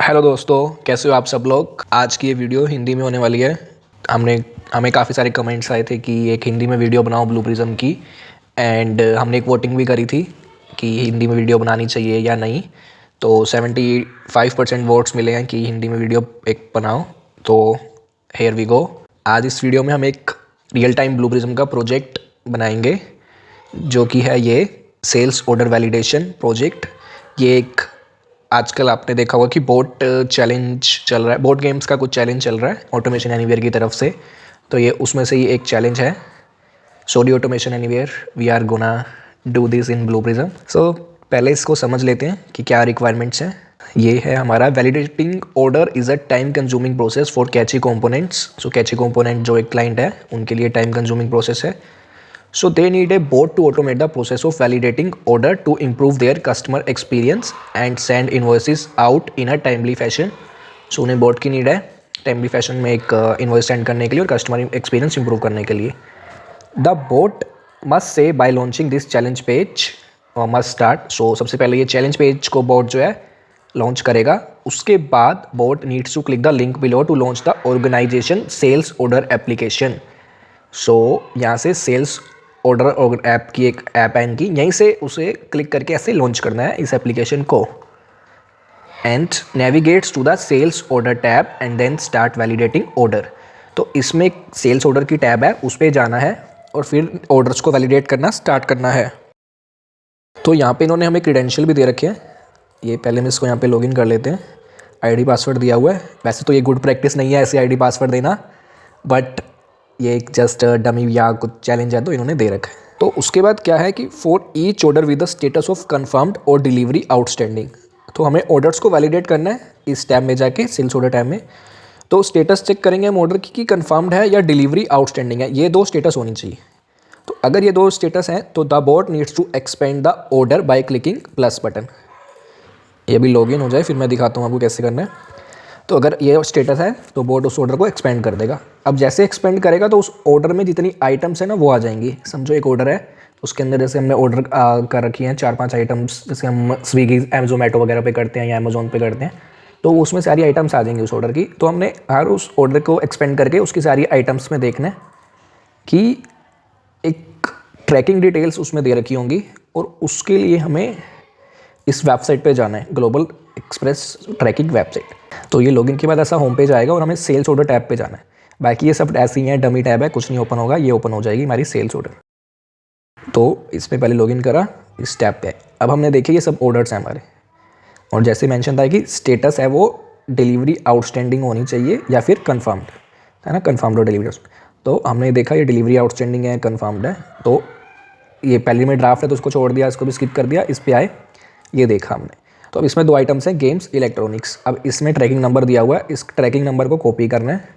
Hello दोस्तों, कैसे हो आप सब लोग। आज की ये वीडियो हिंदी में होने वाली है। हमने हमें काफ़ी सारे कमेंट्स आए थे कि एक हिंदी में वीडियो बनाओ ब्लू प्रिज्म की। एंड हमने एक वोटिंग भी करी थी कि हिंदी में वीडियो बनानी चाहिए या नहीं। तो 75% वोट्स मिले हैं कि हिंदी में वीडियो एक बनाओ। तो हेयर वी गो। आज इस वीडियो में हम एक रियल टाइम ब्लू प्रिज्म का प्रोजेक्ट बनाएंगे, जो कि है ये सेल्स ऑर्डर वैलिडेशन प्रोजेक्ट। ये एक आजकल आपने देखा होगा कि बोट चैलेंज चल रहा है, बोट गेम्स का कुछ चैलेंज चल रहा है ऑटोमेशन एनीवेयर की तरफ से। तो ये उसमें से ही एक चैलेंज है। Sorry automation anywhere, we are gonna do this in Blue Prism. So पहले इसको समझ लेते हैं कि क्या रिक्वायरमेंट्स हैं। ये है हमारा validating order is a time consuming process for catchy components. So catchy component जो एक क्लाइंट है उनके लिए टाइम कंज्यूमिंग प्रोसेस है। So they need a bot to automate the process of validating order to improve their customer experience and send invoices out in a timely fashion. So उन्हें bot की need है timely fashion में एक invoice send करने के लिए और customer experience improve करने के लिए। The bot must say by launching this challenge page or must start. So सबसे पहले ये challenge page को bot जो है लॉन्च करेगा। उसके बाद bot needs to click the link below to launch the organization sales order application. सो यहाँ से सेल्स ऑर्डर ऐप की एक ऐप है इनकी, यहीं से उसे क्लिक करके ऐसे लॉन्च करना है इस एप्लीकेशन को। And navigates to the sales order tab and then start validating order. तो इसमें एक सेल्स ऑर्डर की टैब है, उस पर जाना है और फिर ऑर्डर्स को वैलिडेट करना स्टार्ट करना है। तो यहाँ पे इन्होंने हमें क्रीडेंशियल भी दे रखे हैं। ये पहले हम इसको यहाँ पे लॉगिन कर लेते हैं। आईडी पासवर्ड दिया हुआ है। वैसे तो ये गुड प्रैक्टिस नहीं है ऐसे आईडी पासवर्ड देना, बट ये एक जस्ट डमी या कुछ चैलेंज है तो इन्होंने दे रखा है। तो उसके बाद क्या है कि for each order with the status of confirmed और डिलीवरी आउटस्टैंडिंग। तो हमें ऑर्डर्स को वैलिडेट करना है इस टैब में जाके, सेल्स ऑर्डर टैब में। तो स्टेटस चेक करेंगे हम ऑर्डर की कि कन्फर्म्ड है या डिलीवरी आउटस्टैंडिंग है। ये दो स्टेटस होनी चाहिए। तो अगर ये दो स्टेटस हैं तो the bot needs to expand the order by clicking plus button. ये भी लॉगिन हो जाए फिर मैं दिखाता हूँ आपको कैसे करना है। तो अगर ये स्टेटस है तो बोट उस ऑर्डर को एक्सपेंड कर देगा। अब जैसे एक्सपेंड करेगा तो उस ऑर्डर में जितनी आइटम्स है ना वो आ जाएंगी। समझो एक ऑर्डर है, उसके अंदर जैसे हमने ऑर्डर कर रखी हैं 4-5 आइटम्स, जैसे हम स्विगी जोमेटो वगैरह पे करते हैं या अमेजोन पे करते हैं, तो उसमें सारी आइटम्स आ जाएंगी उस ऑर्डर की। तो हमने हर उस ऑर्डर को एक्सपेंड करके उसकी सारी आइटम्स में देखना है कि एक ट्रैकिंग डिटेल्स उसमें दे रखी होंगी। और उसके लिए हमें इस वेबसाइट पे जाना है, ग्लोबल एक्सप्रेस ट्रैकिंग वेबसाइट। तो ये लॉगिन के बाद ऐसा होम पेज आएगा और हमें सेल्स ऑर्डर टैब पे जाना है। बाकी ये सब ऐसे ही है, डमी टैब है, कुछ नहीं ओपन होगा। ये ओपन हो जाएगी हमारी सेल्स ऑर्डर। तो इसमें पहले लॉगिन करा, इस टैब पे अब हमने देखे ये सब ऑर्डर्स हैं हमारे। और जैसे मेंशन था कि स्टेटस है वो डिलीवरी आउटस्टैंडिंग होनी चाहिए या फिर कन्फर्म्ड, है ना, कन्फर्म्ड और डिलीवरी। तो हमने देखा ये डिलीवरी आउटस्टैंडिंग है, कन्फर्म्ड है। तो ये पहले में ड्राफ्ट है तो उसको छोड़ दिया, इसको भी स्किप कर दिया। इस पे आए, ये देखा हमने। तो अब इसमें दो आइटम्स हैं, गेम्स, इलेक्ट्रॉनिक्स। अब इसमें ट्रैकिंग नंबर दिया हुआ है, इस ट्रैकिंग नंबर को कॉपी करना है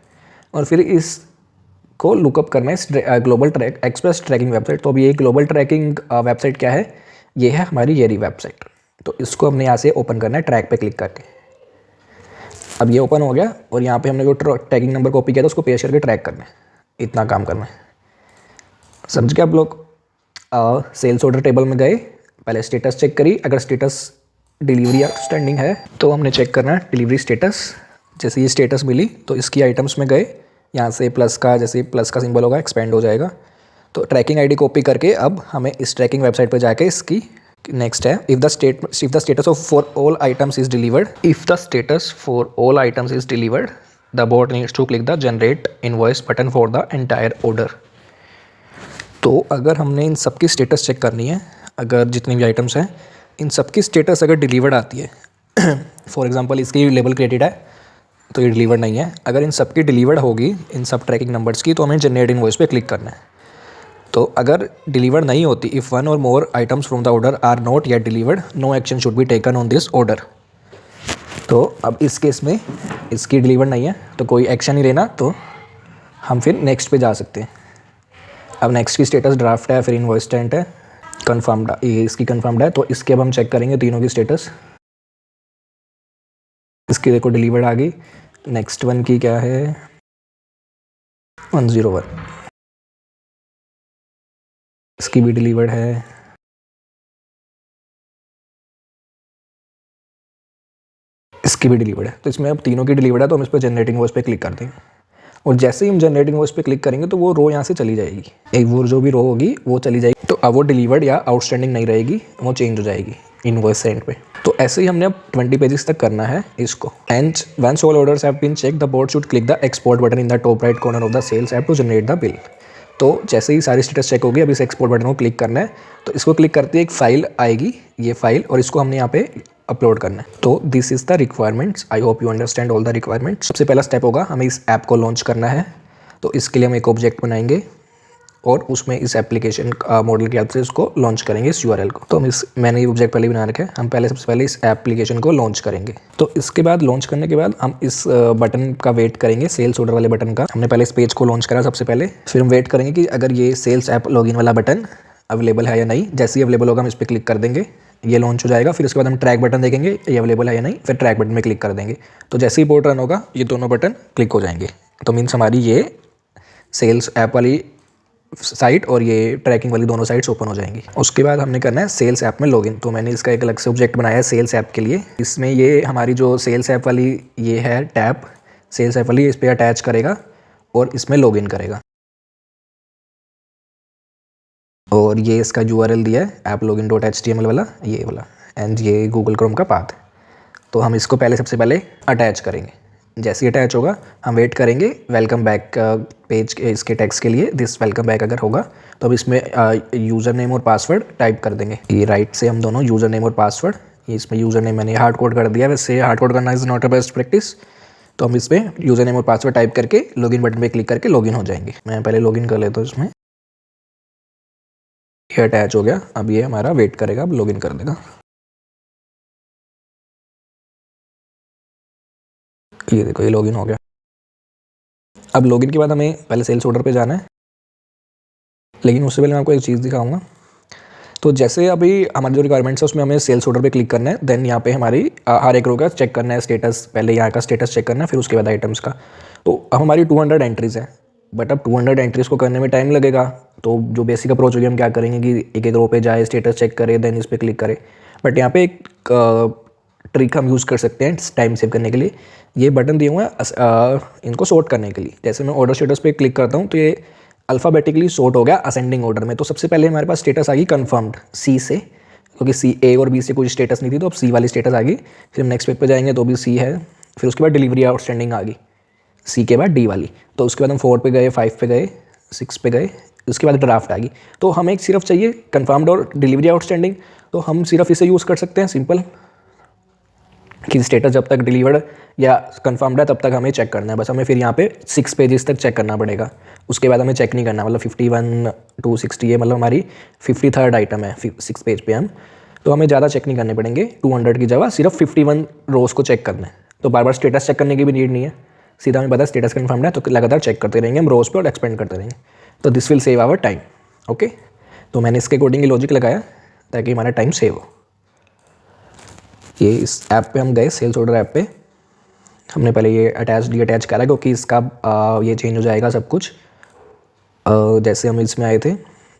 और फिर इसको लुकअप करना है इस global track express trekking website. तो अब ये ग्लोबल ट्रैकिंग वेबसाइट क्या है, ये है हमारी येरी वेबसाइट। तो इसको हमने यहाँ से ओपन करना है ट्रैक पे क्लिक करके। अब ये ओपन हो गया और यहाँ पे हमने जो ट्रैकिंग नंबर कॉपी किया था उसको पेस्ट करके ट्रैक करना है। इतना काम करना है, समझ गए आप लोग। सेल्स ऑर्डर टेबल में गए, पहले स्टेटस चेक करी। अगर स्टेटस डिलीवरी आउटस्टैंडिंग है तो हमने चेक करना है डिलीवरी स्टेटस। जैसे ये स्टेटस मिली तो इसकी आइटम्स में गए, यहाँ से प्लस का, जैसे प्लस का सिंबल होगा एक्सपेंड हो जाएगा। तो ट्रैकिंग आईडी कॉपी करके अब हमें इस ट्रैकिंग वेबसाइट पर जाके इसकी नेक्स्ट है, if the status of for all items is delivered, if the status for all items is delivered the bot needs to click the generate invoice button for the entire order. तो अगर हमने इन सब की status check करनी है, अगर जितनी भी आइटम्स हैं इन सब की स्टेटस अगर डिलीवर्ड आती है फॉर एग्जांपल इसकी लेबल क्रेडिट है तो ये डिलीवर्ड नहीं है। अगर इन सब की डिलीवर्ड होगी, इन सब ट्रैकिंग नंबर्स की, तो हमें जनरेट इनवॉइस पे क्लिक करना है। तो अगर डिलीवर्ड नहीं होती, इफ़ वन और more items from the order are not yet delivered, no action should be taken on this order. तो अब इस केस में इसकी डिलीवर्ड नहीं है तो कोई एक्शन नहीं लेना, तो हम फिर नेक्स्ट पे जा सकते हैं। अब नेक्स्ट की स्टेटस ड्राफ्ट है, फिर इनवॉइस स्टेंट है, कन्फर्म्ड, ये इसकी कन्फर्म्ड है। तो इसके अब हम चेक करेंगे तीनों की स्टेटस। इसकी देखो डिलीवर्ड आ गई। नेक्स्ट वन की क्या है, 101, इसकी भी डिलीवर्ड है। इसकी भी डिलीवर्ड है। तो इसमें अब तीनों की डिलीवर्ड है, तो हम इस पर जनरेटिंग वॉइस पे क्लिक कर देंगे और जैसे ही हम जनरेटिंग वॉइस पे क्लिक करेंगे तो वो रो यहाँ से चली जाएगी, एक वो जो भी रो होगी वो चली जाएगी। तो अब वो डिलीवर्ड या आउटस्टैंडिंग नहीं रहेगी, वो चेंज हो जाएगी इनवॉइस सेंड पे। तो ऐसे ही हमने अब 20 पेजेस तक करना है इसको। And once all orders have been check, the board should click the export button in the top right corner of the sales app to generate the bill. तो जैसे ही सारी स्टेटस चेक होगी, अब इस एक्सपोर्ट बटन को click करना है। तो इसको क्लिक करते ही एक फाइल आएगी, ये फाइल, और इसको हमने यहाँ पे अपलोड करना है। तो this is the requirements, I hope you understand all the requirements. सबसे पहला स्टेप होगा, हमें इस ऐप को लॉन्च करना है। तो इसके लिए हम एक ऑब्जेक्ट बनाएंगे और उसमें इस एप्लीकेशन मॉडल की हेल्प से उसको लॉन्च करेंगे, इस यूआरएल को। तो मैंने ये ऑब्जेक्ट पहले बना रखा है। हम सबसे पहले इस एप्लीकेशन को लॉन्च करेंगे। तो इसके बाद लॉन्च करने के बाद हम इस बटन का वेट करेंगे, सेल्स ऑर्डर वाले बटन का। हमने पहले इस पेज को लॉन्च करा सबसे पहले, फिर हम वेट करेंगे कि अगर ये सेल्स ऐप लॉगिन वाला बटन अवेलेबल है या नहीं। जैसे ही अवेलेबल होगा हम इस पर क्लिक कर देंगे, ये लॉन्च हो जाएगा। फिर उसके बाद हम ट्रैक बटन देखेंगे ये अवेलेबल है या नहीं, फिर ट्रैक बटन में क्लिक कर देंगे। तो जैसे ही पोर्ट रन होगा ये दोनों बटन क्लिक हो जाएंगे। तो मीन्स हमारी ये सेल्स ऐप वाली साइट और ये ट्रैकिंग वाली दोनों साइट्स ओपन हो जाएंगी। उसके बाद हमने करना है सेल्स ऐप में लॉगिन। तो मैंने इसका एक अलग से ऑब्जेक्ट बनाया है सेल्स ऐप के लिए। इसमें ये हमारी जो सेल्स ऐप वाली ये है टैब, सेल्स ऐप वाली, इस पर अटैच करेगा और इसमें लॉगिन करेगा। और ये इसका यूआरएल दिया है applogin.html वाला, ये वाला, एंड ये गूगल क्रोम का पाथ। तो हम इसको सबसे पहले अटैच करेंगे। जैसे ही अटैच होगा हम वेट करेंगे वेलकम बैक पेज के इसके टेक्स्ट के लिए। दिस वेलकम बैक अगर होगा तो अब इसमें यूज़र नेम और पासवर्ड टाइप कर देंगे। ये राइट से हम दोनों यूज़र नेम और पासवर्ड, ये इसमें यूज़र नेम मैंने हार्ड कोड कर दिया। वैसे हार्ड कोड करना is not a best practice. तो हम इसमें यूज़र नेम और पासवर्ड टाइप करके लॉगिन बटन पे क्लिक करके लॉगिन हो जाएंगे। मैं पहले लॉगिन कर लेता हूँ इसमें। ये अटैच हो गया। अब ये हमारा वेट करेगा, अब लॉगिन कर देगा। ये देखो ये लॉगिन हो गया। अब लॉगिन के बाद हमें पहले सेल्स ऑर्डर पे जाना है, लेकिन उससे पहले मैं आपको एक चीज़ दिखाऊंगा। तो जैसे अभी हमारी जो रिक्वायरमेंट्स है उसमें हमें सेल्स ऑर्डर पे क्लिक करना है। देन यहाँ पे हमारी हर एक रो का चेक करना है स्टेटस, पहले यहाँ का स्टेटस चेक करना है, फिर उसके बाद आइटम्स का। तो अब हमारी 200 एंट्रीज़ हैं, बट अब 200 एंट्रीज़ को करने में टाइम लगेगा। तो जो बेसिक अप्रोच होगी, हम क्या करेंगे कि एक एक रो पे जाए, स्टेटस चेक करे, देन इस पर क्लिक करे। बट यहाँ पे एक ट्रिक हम यूज़ कर सकते हैं टाइम सेव करने के लिए। ये बटन दिए हुए हैं इनको सॉर्ट करने के लिए। जैसे मैं ऑर्डर स्टेटस पे क्लिक करता हूँ तो ये अल्फ़ाबेटिकली सॉर्ट हो गया असेंडिंग ऑर्डर में। तो सबसे पहले हमारे पास स्टेटस आ गई कन्फर्म्ड सी से, क्योंकि सी ए और बी से कोई स्टेटस नहीं थी, तो अब सी वाली स्टेटस आ गई। फिर हम नेक्स्ट पेज पे जाएंगे तो भी सी है। फिर उसके बाद डिलीवरी आउटस्टैंडिंग आ गई सी के बाद डी वाली। तो उसके बाद हम 4 पे गए, 5 पे गए, 6 पे गए, उसके बाद ड्राफ्ट आ गई। तो हमें एक सिर्फ चाहिए कन्फर्म्ड और डिलीवरी आउटस्टैंडिंग। तो हम सिर्फ इसे यूज़ कर सकते हैं सिंपल, कि स्टेटस जब तक डिलीवर्ड या कंफर्म्ड है तब तक हमें चेक करना है बस। हमें फिर यहाँ पे 6 पेजेस तक चेक करना पड़ेगा, उसके बाद हमें चेक नहीं करना। मतलब 51 to 60 ये मतलब हमारी 53rd आइटम है 6 पेज पे हम, तो हमें ज़्यादा चेक नहीं करने पड़ेंगे। 200 की जगह सिर्फ 51 रोज़ को चेक करना है। तो बार बार स्टेटस चेक करने की भी नीड नहीं है, सीधा हमें पता है स्टेटस कन्फर्म्ड है, तो लगातार चेक करते रहेंगे हम रोज़ पे और एक्सपेंड करते रहेंगे। तो this will save our time. Okay, तो मैंने इसके अकॉर्डिंग लॉजिक लगाया ताकि हमारा टाइम सेव हो। ये इस ऐप पे हम गए, सेल्स ऑर्डर ऐप पे। हमने पहले ये अटैच करा क्योंकि इसका ये चेंज हो जाएगा सब कुछ। जैसे हम इसमें आए थे,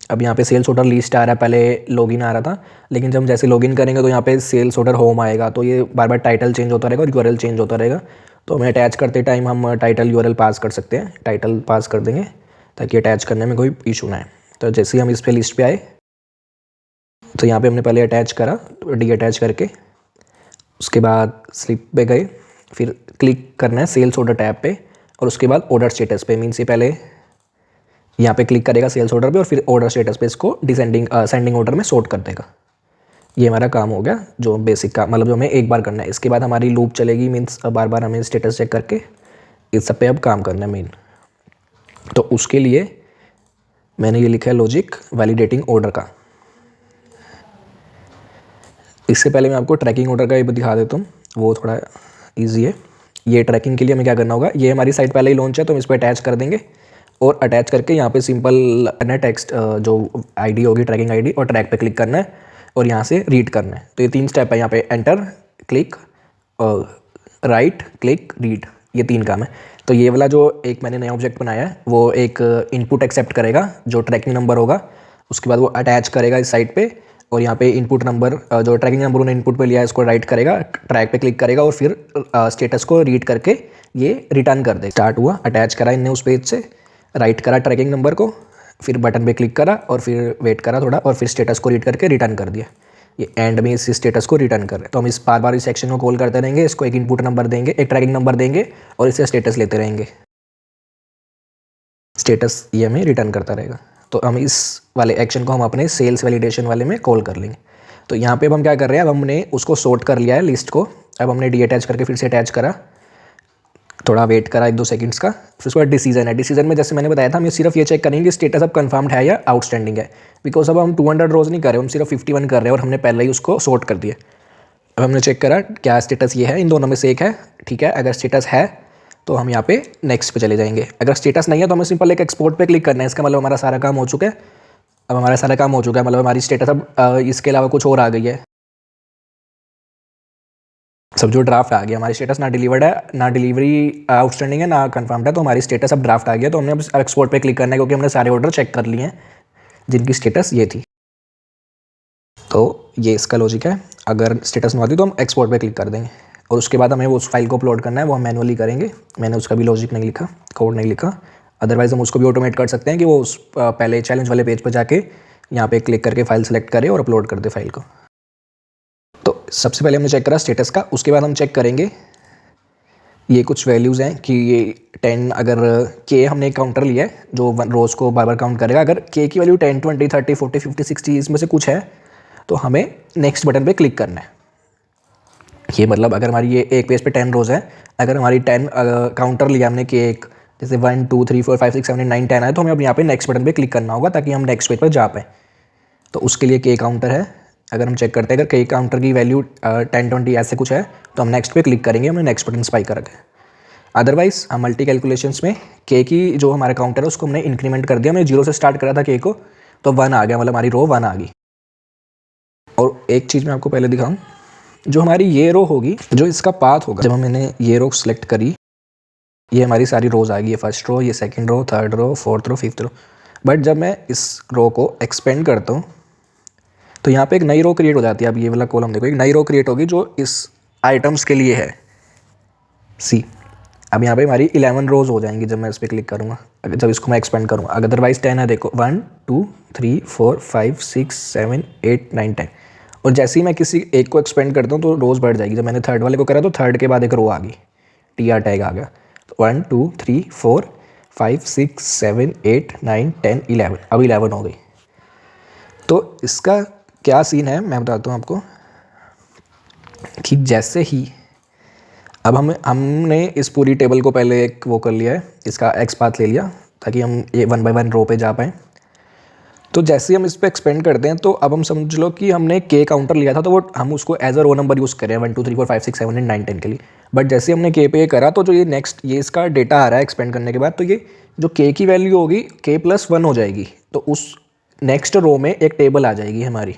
अब यहाँ पे सेल्स ऑर्डर लिस्ट आ रहा है, पहले लॉगिन आ रहा था, लेकिन जब हम जैसे लॉगिन करेंगे तो यहाँ पे सेल्स ऑर्डर होम आएगा। तो ये बार बार टाइटल चेंज होता रहेगा और यूआरएल चेंज होता रहेगा। तो हमें अटैच करते टाइम हम टाइटल यूआरएल पास कर सकते हैं, टाइटल पास कर देंगे ताकि अटैच करने में कोई इशू ना है। तो जैसे ही हम इस पर लिस्ट पे आए तो यहाँ पे हमने पहले अटैच करा, डी अटैच करके, उसके बाद स्लिप पे गए, फिर क्लिक करना है सेल्स ऑर्डर टैब पे और उसके बाद ऑर्डर स्टेटस पे। मीन्स ये पहले यहाँ पे क्लिक करेगा सेल्स ऑर्डर पे और फिर ऑर्डर स्टेटस पे इसको सेंडिंग ऑर्डर में सॉर्ट कर देगा। ये हमारा काम हो गया, जो बेसिक का मतलब जो हमें एक बार करना है। इसके बाद हमारी लूप चलेगी, मीन्स बार बार हमें स्टेटस चेक करके इस सब पे अब काम करना है मेन। तो उसके लिए मैंने ये लिखा है लॉजिक वैलिडेटिंग ऑर्डर का। इससे पहले मैं आपको ट्रैकिंग ऑर्डर का ये दिखा देता हूँ, वो थोड़ा ईजी है। ये ट्रैकिंग के लिए हमें क्या करना होगा, ये हमारी साइट पहले ही लॉन्च है तो हम इस पर अटैच कर देंगे और अटैच करके यहाँ पे सिंपल टेक्स्ट जो आईडी होगी ट्रैकिंग आईडी और ट्रैक पे क्लिक करना है और यहाँ से रीड करना है। तो ये 3 स्टेप है यहाँ पे, enter, click, right, click, read, ये 3 काम है। तो ये वाला जो एक मैंने नया ऑब्जेक्ट बनाया है वो एक इनपुट एक्सेप्ट करेगा जो ट्रैकिंग नंबर होगा, उसके बाद वो अटैच करेगा इस साइट पे और यहाँ पे इनपुट नंबर जो ट्रैकिंग नंबर उन्होंने इनपुट पे लिया है इसको राइट करेगा, ट्रैक पे क्लिक करेगा और फिर स्टेटस को रीड करके ये रिटर्न कर दे। स्टार्ट हुआ, अटैच करा इनने उस पेज से, राइट करा ट्रैकिंग नंबर को, फिर बटन पे क्लिक करा और फिर वेट करा थोड़ा और फिर स्टेटस को रीड करके रिटर्न कर दिया। ये एंड में इस स्टेटस को रिटर्न कर रहे हैं। तो हम इस बार बार इस सेक्शन को कॉल करते रहेंगे, इसको एक इनपुट नंबर देंगे, एक ट्रैकिंग नंबर देंगे और इससे स्टेटस लेते रहेंगे, स्टेटस ये हमें रिटर्न करता रहेगा। तो हम इस वाले एक्शन को हम अपने सेल्स वैलिडेशन वाले में कॉल कर लेंगे। तो यहाँ पे अब हम क्या कर रहे हैं, अब हमने उसको सॉर्ट कर लिया है लिस्ट को, अब हमने डी अटैच करके फिर से अटैच करा, थोड़ा वेट करा 1-2 सेकंड्स का, फिर उसके बाद डिसीजन है। डिसीजन में जैसे मैंने बताया था, हम सिर्फ ये चेक करेंगे कि स्टेटस अब कंफर्म्ड है या आउटस्टैंडिंग है, बिकॉज अब हम 200 रोज नहीं कर रहे, हम सिर्फ 51 कर रहे हैं और हमने पहले ही उसको सॉर्ट कर दिया। अब हमने चेक करा क्या स्टेटस ये है, इन दोनों में से एक है, ठीक है। अगर स्टेटस है तो हम यहाँ पे नेक्स्ट पे चले जाएंगे, अगर स्टेटस नहीं है तो हमें सिंपल एक एक्सपोर्ट पे क्लिक करना है। इसका मतलब हमारा सारा काम हो चुका है, अब हमारा सारा काम हो चुका है, मतलब हमारी स्टेटस अब इसके अलावा कुछ और आ गई है, सब जो ड्राफ्ट आ गया, हमारी स्टेटस ना डिलीवर्ड है, ना डिलीवरी आउटस्टैंडिंग है, ना कंफर्म्ड है, तो हमारी स्टेटस अब ड्राफ्ट आ गया। तो हमने अब एक्सपोर्ट पे क्लिक करना है क्योंकि हमने सारे ऑर्डर चेक कर लिए हैं जिनकी स्टेटस ये थी। तो ये इसका लॉजिक है, अगर स्टेटस नहीं आती तो हम एक्सपोर्ट पे क्लिक कर देंगे और उसके बाद हमें उस फाइल को अपलोड करना है, वो हम मैनुअली करेंगे। मैंने उसका भी लॉजिक नहीं लिखा, कोड नहीं लिखा, अदरवाइज़ हम उसको भी ऑटोमेट कर सकते हैं कि वो उस पहले चैलेंज वाले पेज पर जाके यहाँ पे क्लिक करके फाइल सेलेक्ट करे और अपलोड कर दे फाइल को। तो सबसे पहले हमने चेक करा स्टेटस का, उसके बाद हम चेक करेंगे ये कुछ वैल्यूज़ हैं कि ये 10, अगर के हमने काउंटर लिया है जो रोज़ को बार बार काउंट करेगा, अगर के की वैल्यू 10, 20, 30, 40, 50, 60 इसमें से कुछ है तो हमें नेक्स्ट बटन पे क्लिक करना है। ये मतलब अगर हमारी ये एक पेज पे 10 रोज़ है, अगर हमारी 10 काउंटर लिया हमने कि एक जैसे 1, 2, 3, 4, 5, 6, 7, 8, 9, 10 है, तो हमें अब यहाँ पे नेक्स्ट बटन पे क्लिक करना होगा ताकि हम नेक्स्ट पेज पर जा पाएँ। तो उसके लिए के काउंटर है, अगर हम चेक करते हैं अगर के काउंटर की वैल्यू 10, 20 ऐसे कुछ है तो हम नेक्स्ट पे क्लिक करेंगे, हमने नेक्स्ट बटन स्पाई कर रखा है। अदरवाइज हम मल्टी कैलकुलेशंस में के की जो हमारा काउंटर है उसको हमने इंक्रीमेंट कर दिया, हमने 0 से स्टार्ट करा था के को, तो 1 आ गया, मतलब हमारी रो 1 आ गई। और एक चीज़ मैं आपको पहले दिखाऊं, जो हमारी ये रो होगी, जो इसका पाथ होगा, जब मैंने ये रो सेलेक्ट करी, ये हमारी सारी रोज आ गई, ये फर्स्ट रो, ये second row, third row, fourth row, fifth row. But जब मैं इस रो को एक्सपेंड करता हूँ तो यहाँ पे एक नई रो क्रिएट हो जाती है। अब ये वाला कॉलम देखो, एक नई रो क्रिएट होगी जो इस आइटम्स के लिए है, सी। अब यहाँ पे हमारी 11 रोज हो जाएंगी जब मैं इस पर क्लिक करूँगा, जब इसको मैं एक्सपेंड करूँगा। अदरवाइज 10 है, देखो 1, 2, 3, 4, 5, 6, 7, 8, 9, 10। और जैसे ही मैं किसी एक को एक्सपेंड करता हूँ तो रोज़ बढ़ जाएगी। जब मैंने थर्ड वाले को करा तो थर्ड के बाद एक रो आ गई, TR टैग आ गया। तो 1, 2, 3, 4, 5, 6, 7, 8, 9, 10, 11, अब 11 हो गई। तो इसका क्या सीन है मैं बताता हूँ आपको कि जैसे ही अब हमने इस पूरी टेबल को पहले एक वो कर लिया है, इसका एक्स पाथ ले लिया ताकि हम ये 1 बाय 1 रो पे जा पाएँ। तो जैसे ही हम इस पर एक्सपेंड करते हैं तो अब हम समझ लो कि हमने के काउंटर लिया था तो वो हम उसको as a row number use करें 1, 2, 3, 4, 5, 6, 7, 8, 9, 10 के लिए। बट जैसे हमने के पे करा तो जो ये नेक्स्ट ये इसका डेटा आ रहा है एक्सपेंड करने के बाद, तो ये जो के की वैल्यू होगी k+1 हो जाएगी। तो उस नेक्स्ट रो में एक टेबल आ जाएगी हमारी,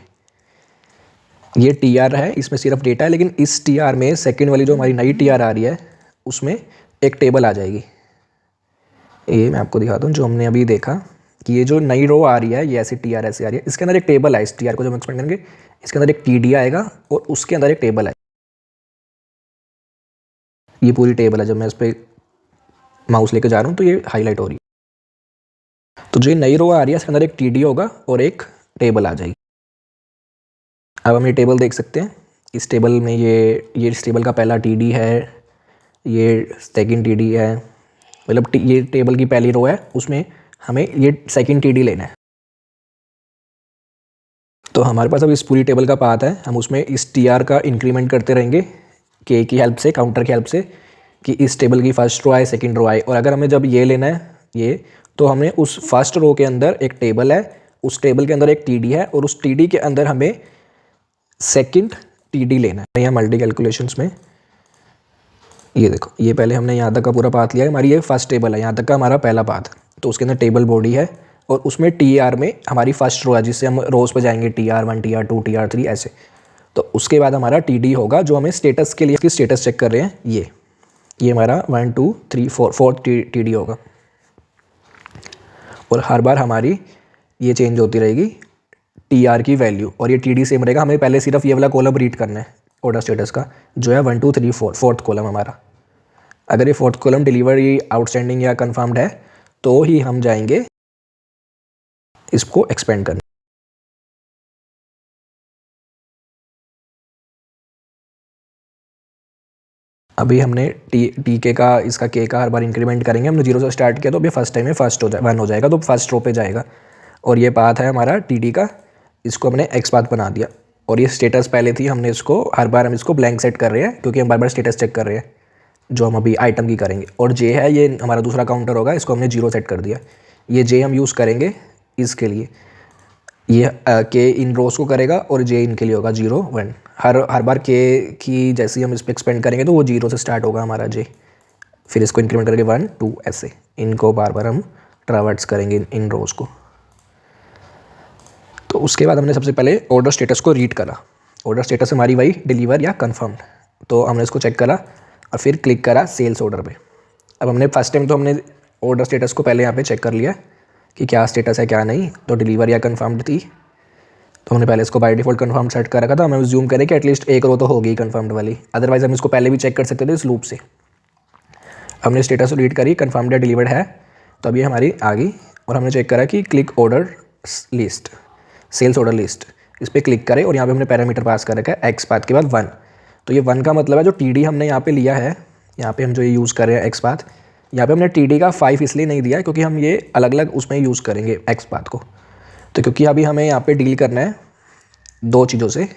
ये TR है, इसमें सिर्फ डेटा है, लेकिन इस TR में सेकेंड वाली जो हमारी नई TR आ रही है उसमें एक टेबल आ जाएगी। ये मैं आपको दिखाता हूँ, जो हमने अभी देखा कि ये जो नई रो आ रही है, ये ऐसी TR ऐसे आ रही है, इसके अंदर एक टेबल है। इस TR को जब हम एक्सपेंड करेंगे इसके अंदर एक TD आएगा और उसके अंदर एक टेबल है, ये पूरी टेबल है। जब मैं इस पर माउस लेकर जा रहा हूँ तो ये हाईलाइट हो रही है। तो जो ये नई रो आ रही है इसके अंदर एक TD होगा और एक टेबल आ जाएगी। अब हम ये टेबल देख सकते हैं, इस टेबल में ये इस टेबल का पहला TD है, ये सेकंड TD है, मतलब ये टेबल की पहली रो है, उसमें हमें ये सेकंड TD लेना है। तो हमारे पास अब इस पूरी टेबल का पाथ है, हम उसमें इस TR का इंक्रीमेंट करते रहेंगे के की हेल्प से, काउंटर की हेल्प से, कि इस टेबल की फर्स्ट रो आए, सेकंड रो आए। और अगर हमें जब ये लेना है ये, तो हमें उस फर्स्ट रो के अंदर एक टेबल है, उस टेबल के अंदर एक TD है और उस TD के अंदर हमें सेकंड TD लेना है। यहाँ मल्टी कैलकुलेशंस में ये देखो, ये पहले हमने यहाँ तक का पूरा पाथ लिया है, हमारी ये फर्स्ट टेबल है, यहाँ तक का हमारा पहला पाथ। तो उसके अंदर टेबल बॉडी है और उसमें TR में हमारी फर्स्ट रो है जिससे हम रोज़ पे जाएंगे, TR1, TR2, TR3 ऐसे। तो उसके बाद हमारा TD होगा जो हमें स्टेटस के लिए, इसकी स्टेटस चेक कर रहे हैं, ये हमारा 1, 2, 3, 4 फोर्थ TD होगा। और हर बार हमारी ये चेंज होती रहेगी टी आर की वैल्यू, और ये टी डी सेम रहेगा। हमें पहले सिर्फ ये वाला कॉलम रीड करना है ऑर्डर स्टेटस का, जो है 1 2 3 4, फोर्थ कॉलम हमारा। अगर ये फोर्थ कॉलम डिलीवरी आउटस्टैंडिंग या कंफर्म्ड है तो ही हम जाएंगे इसको एक्सपेंड करने। अभी हमने टी के का इसका के का हर बार इंक्रीमेंट करेंगे। हमने 0 से स्टार्ट किया तो अभी फर्स्ट टाइम में फर्स्ट 1 हो जाएगा, तो फर्स्ट रो पे जाएगा। और ये पाथ है हमारा टी डी का, इसको हमने एक्स पाथ बना दिया। और ये स्टेटस पहले थी, हमने इसको हर बार हम इसको ब्लैंक सेट कर रहे हैं क्योंकि हम बार बार स्टेटस चेक कर रहे हैं जो हम अभी आइटम की करेंगे। और जे है ये हमारा दूसरा काउंटर होगा, इसको हमने 0 सेट कर दिया। ये जे हम यूज़ करेंगे इसके लिए, ये के इन रोज को करेगा और जे इनके लिए होगा 0 1। हर बार के की जैसे ही हम इस पर एक्सपेंड करेंगे तो वो 0 से स्टार्ट होगा हमारा जे, फिर इसको इंक्रीमेंट करके 1 2 ऐसे इनको बार बार हम ट्रावर्स करेंगे इन रोज को। तो उसके बाद हमने सबसे पहले ऑर्डर स्टेटस को रीड करा। ऑर्डर स्टेटस हमारी वही डिलीवर या कन्फर्म्ड, तो हमने इसको चेक करा और फिर क्लिक करा सेल्स ऑर्डर पे। अब हमने फर्स्ट टाइम तो हमने ऑर्डर स्टेटस को पहले यहाँ पे चेक कर लिया कि क्या स्टेटस है क्या नहीं, तो डिलीवर या कन्फर्म्ड थी, तो हमने पहले इसको बाय डिफ़ॉल्ट कन्फर्म सेट कर रखा था। हमें ज्यूम करें कि एटलीस्ट एक रो तो होगी कन्फर्म्ड वाली, अदरवाइज हम इसको पहले भी चेक कर सकते थे इस लूप से। हमने स्टेटस रीड करी, कन्फर्म्ड या डिलीवर्ड है, तो अब ये हमारी आ गई। और हमने चेक करा कि click order list, sales order list, इस पर क्लिक करें और यहाँ पे हमने पैरामीटर पास कर रखा है एक्स पाथ के बाद 1। तो ये 1 का मतलब है जो टी हमने यहाँ पे लिया है, यहाँ पे हम जो ये यूज़ कर रहे हैं एक्स पाथ, यहाँ पे हमने टी का 5 इसलिए नहीं दिया क्योंकि हम ये अलग अलग उसमें यूज़ करेंगे एक्स पाथ को। तो क्योंकि अभी हमें यहाँ पे डील करना है 2 चीज़ों से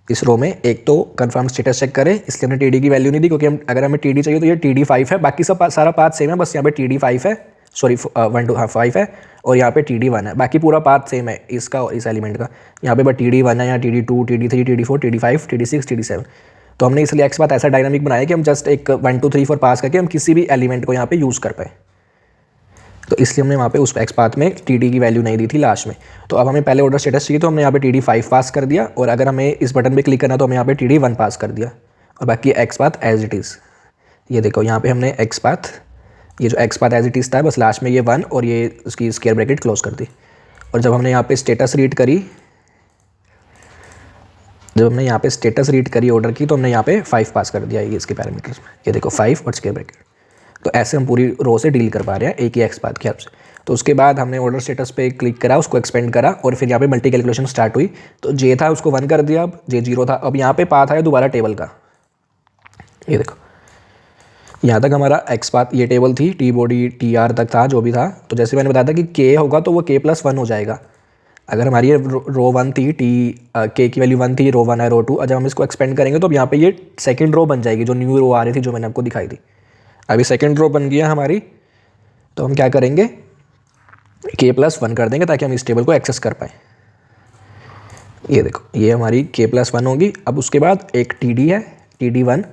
इस रो में, एक तो कंफर्म स्टेटस चेक करें, इसलिए हमने टी की वैल्यू नहीं दी क्योंकि हम अगर हमें टी चाहिए तो ये टी 5 है, बाकी सब सारा पाथ सेम है, बस यहाँ पे टी 5 है, सॉरी 1 2 5 है, और यहाँ पे टी 1 है, बाकी पूरा पाथ सेम है इसका और इस एलिमेंट का। यहाँ पे बस टी 1 है, यहाँ T 2 T 3 T 4 T 5 T 6 T 7। तो हमने इसलिए एक्स पाथ ऐसा डायनामिक बनाया कि हम जस्ट एक 1 2 3 4 पास करके हम किसी भी एलिमेंट को यहाँ पे यूज़ कर पाए। तो इसलिए हमने वहाँ पे उस एक्स पाथ में टी की वैल्यू नहीं दी थी लास्ट में। तो अब हमें पहले ऑर्डर स्टेटस चाहिए तो हमने यहाँ पे टी 5 पास कर दिया, और अगर हमें इस बटन पे क्लिक करना तो हमें यहाँ पे टी 1 पास कर दिया, और बाकी X path as it is. ये देखो यहाँ पे हमने एक्स पाथ, ये जो X path as it is था, बस लास्ट में ये 1 और ये उसकी स्क्वायर ब्रैकेट क्लोज कर दी। और जब हमने यहाँ पे स्टेटस रीड करी, ऑर्डर की, तो हमने यहाँ पे 5 पास कर दिया ये इसके पैरामीटर्स में, ये देखो 5 और स्क्वायर ब्रैकेट। तो ऐसे हम पूरी रो से डील कर पा रहे हैं एक ही एक्स पाथ की हेल्प से। तो उसके बाद हमने ऑर्डर स्टेटस पे क्लिक करा, उसको एक्सपेंड करा, और फिर यहाँ पे मल्टी कैलकुलेशन स्टार्ट हुई। तो जे था उसको 1 कर दिया, अब जे 0 था। अब यहाँ पे पाथ आया दोबारा टेबल का, ये देखो यहाँ तक हमारा एक्स पाथ ये टेबल थी, टी बॉडी टी आर तक था जो भी था। तो जैसे मैंने बताया था कि के होगा तो वो के प्लस 1 हो जाएगा। अगर हमारी ये रो 1 थी, टी के की वैल्यू 1 थी, रो 1 है, रो 2, जब हम इसको एक्सपेंड करेंगे तो अब यहाँ पे ये सेकंड रो बन जाएगी, जो न्यू रो आ रही थी जो मैंने आपको दिखाई थी। अभी सेकंड रो बन गया हमारी, तो हम क्या करेंगे के प्लस 1 कर देंगे ताकि हम इस टेबल को एक्सेस कर पाएँ। ये देखो ये हमारी के प्लस 1 होगी। अब उसके बाद एक टी डी है, टी 1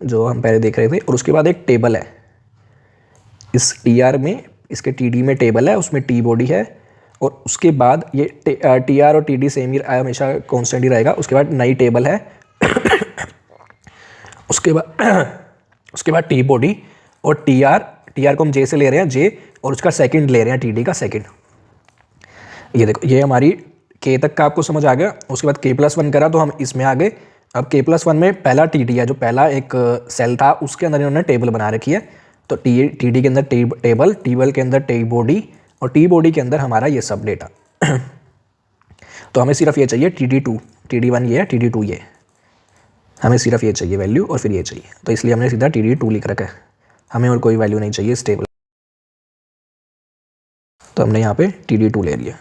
जो हम पहले देख रहे थे, और उसके बाद एक टेबल है इस टी आर में, इसके टी डी में टेबल है, उसमें टी बॉडी है, और उसके बाद ये टी आर और टी डी सेम ही हमेशा कॉन्स्टेंट ही रहेगा। उसके बाद नई टेबल है उसके बाद टी बॉडी और टी आर को हम जे से ले रहे हैं, जे, और उसका सेकंड ले रहे हैं टी डी का सेकंड। ये देखो ये हमारी के तक का आपको समझ आ गया। उसके बाद के प्लस 1 करा तो हम इसमें आ गए। अब के प्लस 1 में पहला टी डी है, जो पहला एक सेल था उसके अंदर इन्होंने टेबल बना रखी है। तो टी डी के अंदर टेबल के अंदर टी बॉडी, और टी बॉडी के अंदर हमारा ये सब डेटा तो हमें सिर्फ ये चाहिए टी डी 1 ये है, टी डी 2 ये, हमें सिर्फ ये चाहिए वैल्यू, और फिर ये चाहिए। तो इसलिए हमने सीधा टी डी 2 लिख रखा है, हमें और कोई वैल्यू नहीं चाहिए इस टेबल। तो हमने यहाँ पे टी डी 2 ले लिया,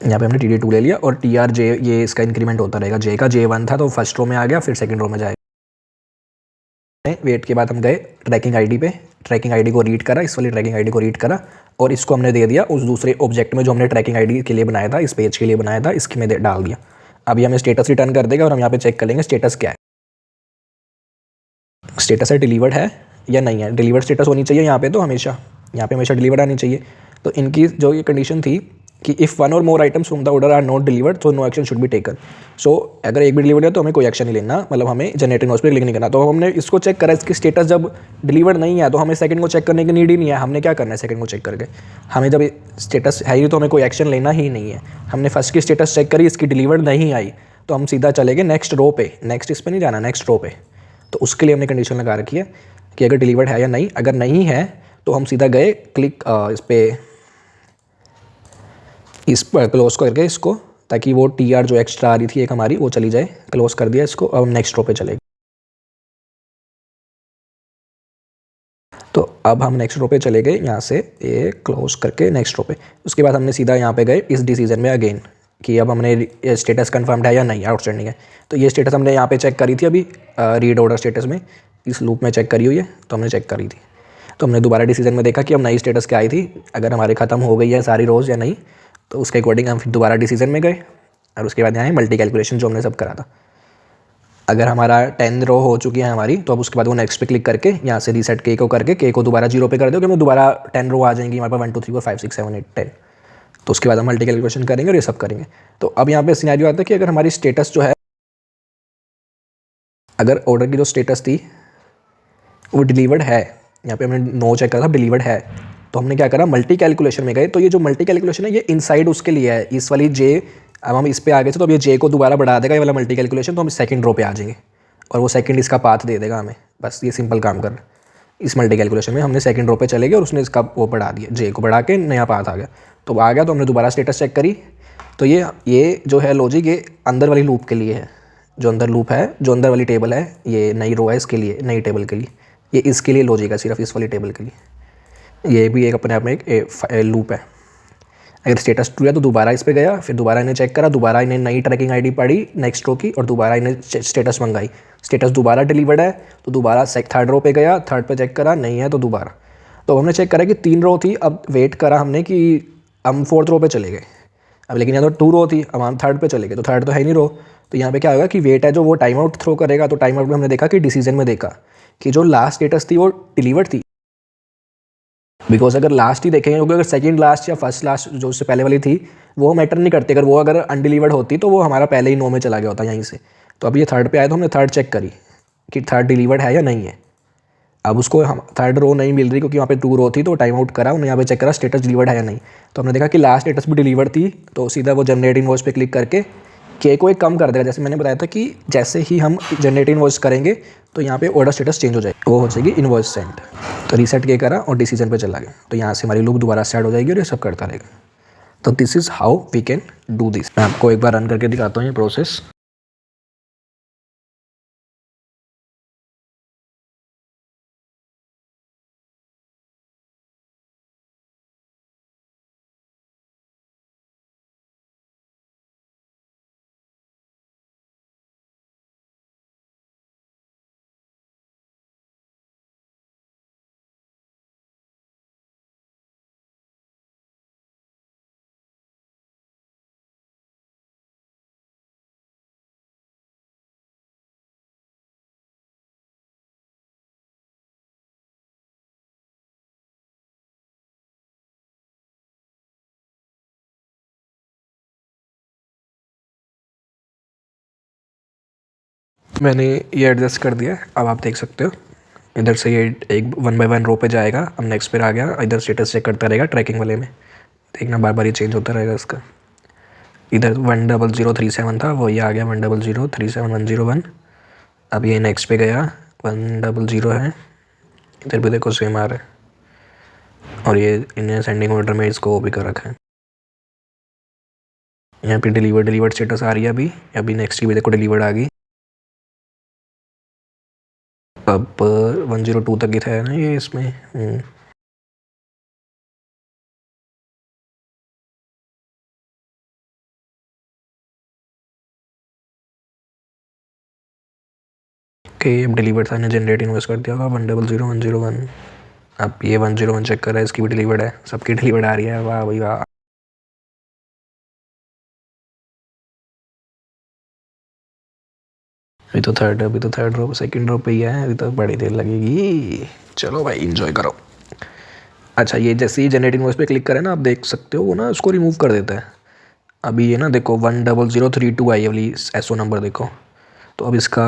यहाँ पे हमने टी डी 2 ले लिया, और टी आर जे ये इसका इंक्रीमेंट होता रहेगा। जे का जे 1 था तो फर्स्ट रो में आ गया, फिर सेकंड रो में जाएगा। वेट के बाद हम गए ट्रैकिंग आईडी पे, ट्रैकिंग आईडी को रीड करा, इस वाली ट्रैकिंग आईडी को रीड करा, और इसको हमने दे दिया उस दूसरे ऑब्जेक्ट में जो हमने ट्रैकिंग आईडी के लिए बनाया था, इस पेज के लिए बनाया था, इसके में डाल दिया। अभी हमें स्टेटस रिटर्न कर देगा, और हम यहाँ पे चेक कर लेंगे स्टेटस क्या है। स्टेटस है डिलीवर्ड है या नहीं है, डिलीवर्ड स्टेटस होनी चाहिए यहाँ पे, तो हमेशा यहाँ पे हमेशा डिलीवर्ड आनी चाहिए। तो इनकी जो ये कंडीशन थी कि इफ़ वन और more items from the order are not delivered तो no action should be taken. So अगर एक भी डिलीवर्ड है तो हमें कोई एक्शन नहीं लेना, मतलब हमें जनरेटर इनवॉइस पे क्लिक नहीं करना। तो हमने इसको चेक करा, इसकी स्टेटस जब डिलीवर्ड नहीं है तो हमें सेकंड को चेक करने की नीड ही नहीं है। हमने क्या करना है सेकंड को चेक करके, हमें जब स्टेटस है ही तो हमें कोई एक्शन लेना ही नहीं है। हमने फर्स्ट की स्टेटस चेक करी, इसकी डिलीवर्ड नहीं आई तो हम सीधा चले गए नेक्स्ट रो पे, नेक्स्ट इस पर नहीं जाना, नेक्स्ट रो पे। तो उसके लिए हमने कंडीशन लगा रखी है कि अगर डिलीवर्ड है या नहीं। अगर नहीं है तो हम सीधा गए क्लिक इस पर क्लोज करके इसको, ताकि वो TR जो एक्स्ट्रा आ रही थी एक हमारी वो चली जाए। क्लोज कर दिया इसको, अब हम नेक्स्ट रो पे चले। तो अब हम नेक्स्ट रो पे चले गए, यहाँ से ये क्लोज करके नेक्स्ट रो पे। उसके बाद हमने सीधा यहाँ पे गए इस डिसीजन में अगेन, कि अब हमने स्टेटस कंफर्म्ड है या नहीं, आउटस्टैंडिंग है। तो ये स्टेटस हमने यहाँ पे चेक करी थी अभी रीड ऑर्डर स्टेटस में, इस लूप में चेक करी हुई है, तो हमने चेक करी थी। तो हमने दोबारा डिसीजन में देखा कि अब नई स्टेटस क्या आई थी, अगर हमारे ख़त्म हो गई है सारी रोज़ या नहीं। तो उसके अकॉर्डिंग हम फिर दोबारा डिसीजन में गए और उसके बाद यहाँ है मल्टी कैलकुलेशन जो हमने सब करा था। अगर हमारा 10 रो हो चुकी है हमारी, तो अब उसके बाद वो नेक्स्ट पे क्लिक करके यहाँ से रीसेट के को करके के को दोबारा 0 पे कर दो, कि हमें दोबारा 10 रो आ जाएंगी हमारे पास, 1 2 3 4 5 6 7 8 10। तो उसके बाद हम मल्टी कैलकुलेशन करेंगे और ये सब करेंगे। तो अब यहाँ पे सिनेरियो आता है कि अगर हमारी स्टेटस जो है, अगर ऑर्डर की जो स्टेटस थी वो डिलीवर्ड है, यहाँ पे हमने नो चेक करा था, डिलीवर्ड है, तो हमने क्या करा मल्टी कैलकुलेशन में गए। तो ये जो मल्टी कैलकुलेशन है ये इनसाइड उसके लिए है, इस वाली जे, अब हम इस पे आ गए थे तो अब ये जे को दोबारा बढ़ा देगा ये वाला मल्टी कैलकुलेशन, तो हम सेकंड रो पे आ जाएंगे और वो सेकंड इसका पाथ दे देगा हमें। बस ये सिंपल काम कर, इस मल्टी कैलकुलेशन में हमने सेकंड रो पे चले गए और उसने इसका वो बढ़ा दिया, जे को बढ़ा के नया पाथ आ गया। तो आ गया तो हमने दोबारा स्टेटस चेक करी। तो ये जो है लॉजिक ये अंदर वाली लूप के लिए है, जो अंदर लूप है, जो अंदर वाली टेबल है, ये नई रो है इसके लिए, नई टेबल के लिए, ये इसके लिए लॉजिक है, सिर्फ इस वाली टेबल के लिए। ये भी एक अपने आप में एक लूप है। अगर स्टेटस ट्रू है तो दोबारा इस पे गया, फिर दोबारा इन्हें चेक करा, दोबारा इन्हें नई ट्रैकिंग आईडी पड़ी नेक्स्ट रो की और दोबारा इन्हें स्टेटस मंगाई। स्टेटस दोबारा डिलीवर्ड है तो दोबारा थर्ड रो पे गया, थर्ड पे चेक करा, नहीं है तो दोबारा। तो हमने चेक करा कि 3 रो थी, अब वेट करा हमने कि हम 4th रो पे चले गए। अब लेकिन यहाँ तो 2 रो थी, अब हम 3rd पे चले गए, तो 3rd तो है नहीं रो। तो यहाँ पे क्या होगा कि वेट है जो वो टाइम आउट थ्रो करेगा। तो टाइम आउट में हमने देखा कि डिसीजन में देखा कि जो लास्ट स्टेटस थी वो डिलीवर्ड थी, बिकॉज अगर लास्ट ही देखेंगे, क्योंकि अगर सेकंड लास्ट या फर्स्ट लास्ट जो उससे पहले वाली थी वो मैटर नहीं करती, अगर वो अगर अनडिलीवर्ड होती तो वो हमारा पहले ही नो में चला गया होता यहीं से। तो अब ये 3rd पे आया तो हमने 3rd चेक करी कि 3rd डिलीवर्ड है या नहीं है। अब उसको हम 3rd रो नहीं मिल रही क्योंकि वहाँ पे 2 रो थी, तो टाइम आउट करा, उन्हें यहाँ पे चेक करा स्टेटस डिलीवर्ड है या नहीं। तो हमने देखा कि लास्ट स्टेटस भी डिलीवर्ड थी, तो सीधा वो जनरेट इनवॉइस पे क्लिक करके के को एक कम कर देगा। जैसे मैंने बताया था कि जैसे ही हम जनरेट इनवॉइस करेंगे तो यहाँ पे ऑर्डर स्टेटस चेंज हो जाएगी, वो हो जाएगी इनवॉइस सेंड। तो रीसेट के करा और डिसीजन पे चला गया, तो यहाँ से हमारी लूप दोबारा स्टार्ट हो जाएगी और ये सब करता रहेगा। तो this is how we can do this. मैं आपको एक बार रन करके दिखाता हूँ ये प्रोसेस। मैंने ये एडजस्ट कर दिया, अब आप देख सकते हो इधर से ये एक 1 बाय 1 रो पे जाएगा। अब नेक्स्ट पे आ गया, इधर स्टेटस चेक करता रहेगा ट्रैकिंग वाले में, देखना बार बार ये चेंज होता रहेगा इसका। इधर 10037 था, वो ये आ गया 100371001। अब ये नेक्स्ट पे गया 100 है, इधर भी देखो सेम आ रहा है। और ये इन्हें सेंडिंग ऑर्डर में इसको वो भी कर रखा है। यहाँ पे डिलीवर्ड स्टेटस आ रही है अभी नेक्स्ट की भी देखो डिलीवर्ड आ गई। अब 102 तक ही था ना ये इसमें। ओके, अब डिलीवर्ड था, जनरेट इन्वेस्ट कर दिया होगा 1000101। अब ये 101 चेक कर रहा है, इसकी भी डिलीवर्ड है, सबकी डिलीवर्ड आ रही है, वाह भाई वाह। अभी तो थर्ड रो सेकंड रो पे ही है, अभी तो बड़ी देर लगेगी। चलो भाई इंजॉय करो। अच्छा, ये जैसे ही जनरेट इनवॉइस पे क्लिक करें ना, आप देख सकते हो वो ना उसको रिमूव कर देता है। अभी ये ना देखो 10032 आई है वाली एसओ नंबर देखो। तो अब इसका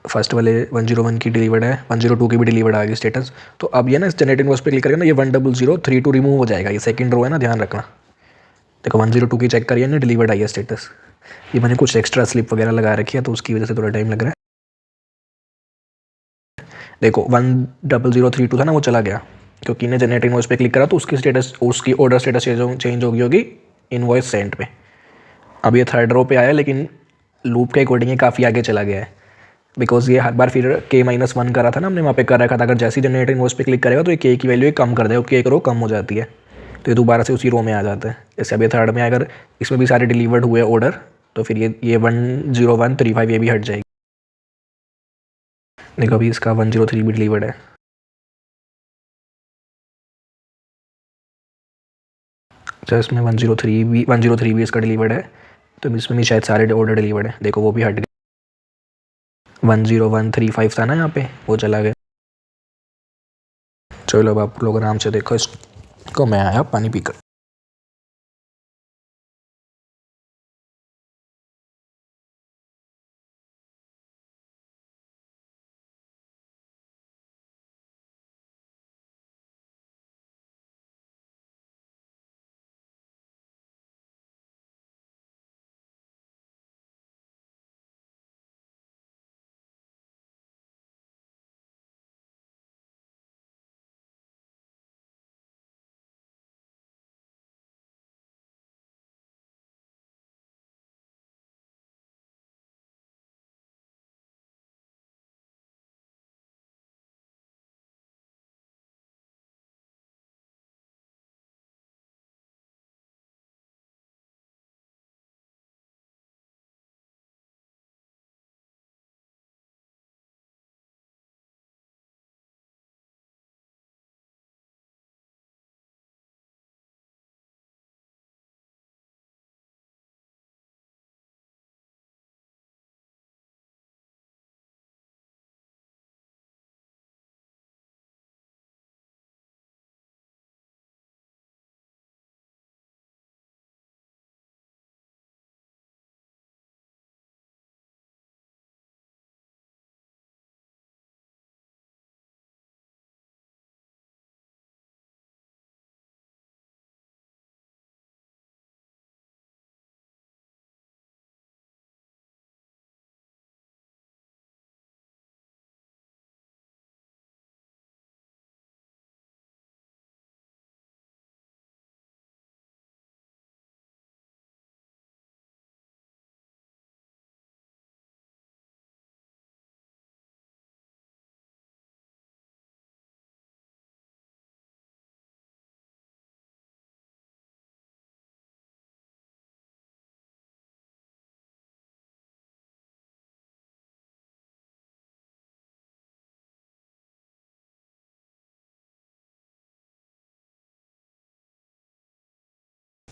फर्स्ट वाले 101 की डिलीवर्ड है, 102 की भी डिलीवर्ड आ गई स्टेटस। तो अब ये ना इस जनरेट इनवॉइस पे क्लिक करेंगे ना, ये 10032 रिमूव हो जाएगा। ये सेकंड रो है ना, ध्यान रखना। देखो 102 की चेक करिए ना, डिलीवर्ड आई है स्टेटस। ये मैंने कुछ एक्स्ट्रा स्लिप वगैरह लगा रखी है तो उसकी वजह से थोड़ा टाइम लग रहा है। देखो 10032 था ना, वो चला गया क्योंकि इन्हें जनरेट इनवॉइस पे क्लिक करा तो उसकी स्टेटस, उसकी ऑर्डर स्टेटस चेंज हो गई होगी इनवॉइस सेंड पे। अब ये थर्ड रो पे आया, लेकिन लूप के अकॉर्डिंग ये काफ़ी आगे चला गया है, बिकॉज ये हर बार फिर K-1 करा था ना हमने, वहाँ पे कर रखा था। अगर जैसे ही जनरेट इनवॉइस पे क्लिक करेगा तो ये K की वैल्यू कम कर देगा, क्योंकि एक रो कम हो जाती है, तो ये दोबारा से उसी रो में आ जाता है। जैसे अब ये थर्ड में अगर इसमें भी सारे डिलीवर्ड हुए ऑर्डर, तो फिर ये 10135 ये भी हट जाएगी। देखो अभी इसका 103 भी डिलीवर्ड है। अच्छा, इसमें 103 भी इसका डिलीवर्ड है, तो इसमें भी शायद सारे ऑर्डर डिलीवर्ड है। देखो वो भी हट गए। 10135 था ना यहाँ पे, वो चला गया। चलो अब आप लोग आराम से देखो इसको, मैं आया पानी पीकर।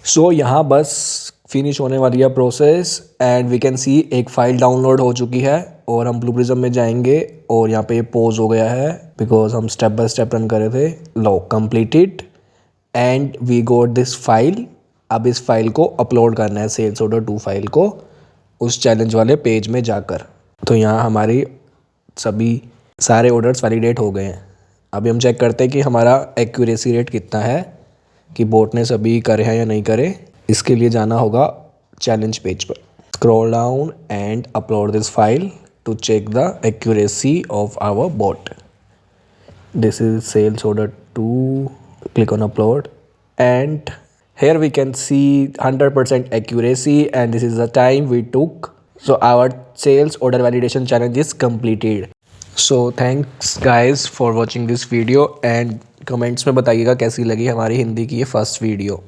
सो यहाँ बस फिनिश होने वाली है process, and we can see एक फ़ाइल डाउनलोड हो चुकी है। और हम ब्लू प्रिज्म में जाएंगे और यहाँ पे ये पॉज हो गया है बिकॉज हम स्टेप बाय स्टेप रन करे थे। लो completed and we got this file. अब इस फाइल को अपलोड करना है, सेल्स ऑर्डर 2 फाइल को, उस चैलेंज वाले पेज में जाकर। तो यहाँ हमारी सभी सारे ऑर्डर्स वैलिडेट हो गए हैं। अभी हम चेक करते हैं कि हमारा एक्यूरेसी रेट कितना है, कि बोट ने सभी करे हैं या नहीं करे। इसके लिए जाना होगा चैलेंज पेज पर, scroll down and upload this file to check the accuracy of our bot. This is sales order 2, click on upload and here we can see 100% accuracy and this is the time we took. So our sales order validation challenge is completed. So thanks guys for watching this video and comments में बताइएगा कैसी लगी हमारी हिंदी की ये first video.